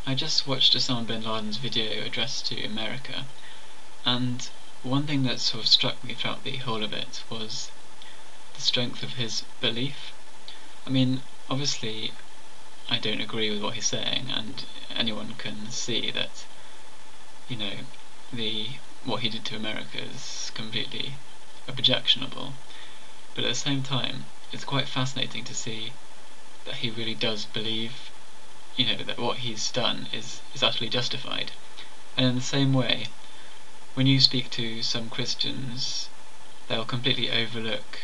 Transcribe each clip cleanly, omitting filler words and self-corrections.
I just watched Osama bin Laden's video addressed to America, and one thing that sort of struck me throughout the whole of it was the strength of his belief. I mean, obviously, I don't agree with what he's saying, and anyone can see that, you know, what he did to America is completely objectionable. But at the same time, it's quite fascinating to see that he really does believe, that what he's done is utterly justified. And in the same way, when you speak to some Christians, they'll completely overlook,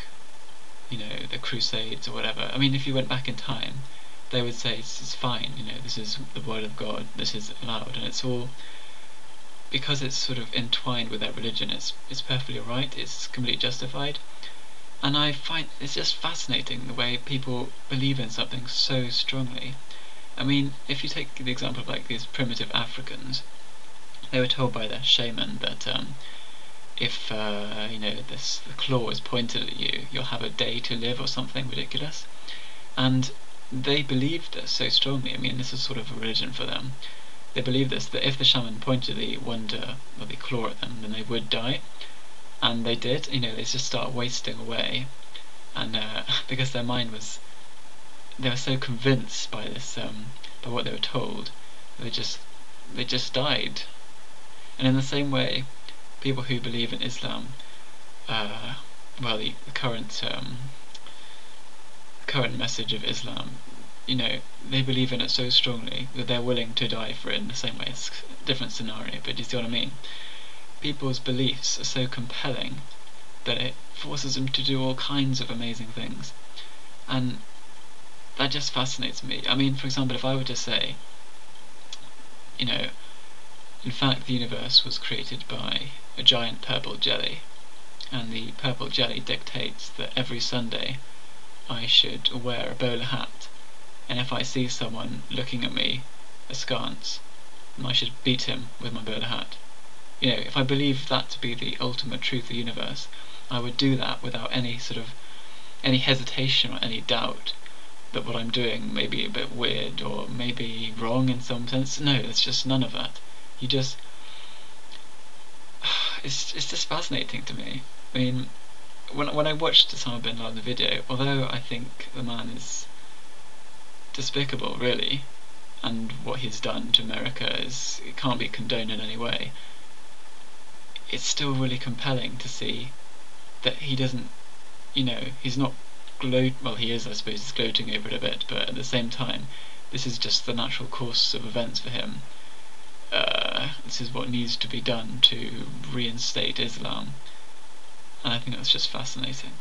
the Crusades or whatever. I mean, if you went back in time, they would say it's fine, this is the word of God, this is allowed, and it's all because it's sort of entwined with their religion. It's perfectly right. It's completely justified. And I find it's just fascinating the way people believe in something so strongly. I mean, if you take the example of like these primitive Africans, they were told by their shaman that if the claw is pointed at you, you'll have a day to live or something ridiculous. And they believed this so strongly. I mean, this is sort of a religion for them. They believed this, that if the shaman pointed the wonder or the claw at them, then they would die. And they did. They just start wasting away. And because their mind was, they were so convinced by this, by what they were told, they just died. And in the same way, people who believe in Islam, the current message of Islam, they believe in it so strongly that they're willing to die for it in the same way. It's a different scenario, but do you see what I mean? People's beliefs are so compelling that it forces them to do all kinds of amazing things. And that just fascinates me. I mean, for example, if I were to say, in fact the universe was created by a giant purple jelly, and the purple jelly dictates that every Sunday I should wear a bowler hat, and if I see someone looking at me askance, I should beat him with my bowler hat. If I believed that to be the ultimate truth of the universe, I would do that without any hesitation or any doubt that what I'm doing may be a bit weird or maybe wrong in some sense. No, there's just none of that. It's just fascinating to me. I mean, when I watched Osama bin Laden video, although I think the man is despicable, really, and what he's done to America it can't be condoned in any way, it's still really compelling to see that he doesn't, he's not he is, I suppose, he's gloating over it a bit, but at the same time, this is just the natural course of events for him. This is what needs to be done to reinstate Islam, and I think that's just fascinating.